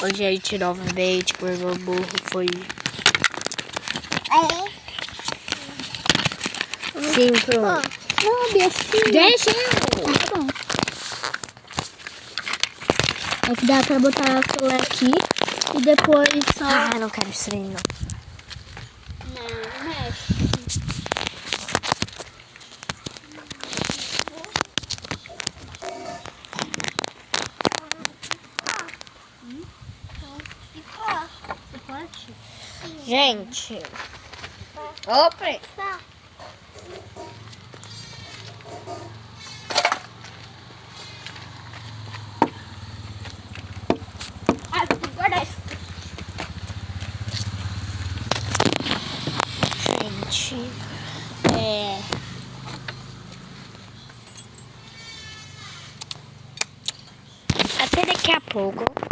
Oi, gente, novamente com o meu burro foi... Sim, pronto. Não, bestinha. Deixa eu! Tá bom. É que dá pra botar a filé aqui e depois só... Ah, não quero isso aí, não. Não, mexe. Gente. Opa! Gente, até daqui a pouco.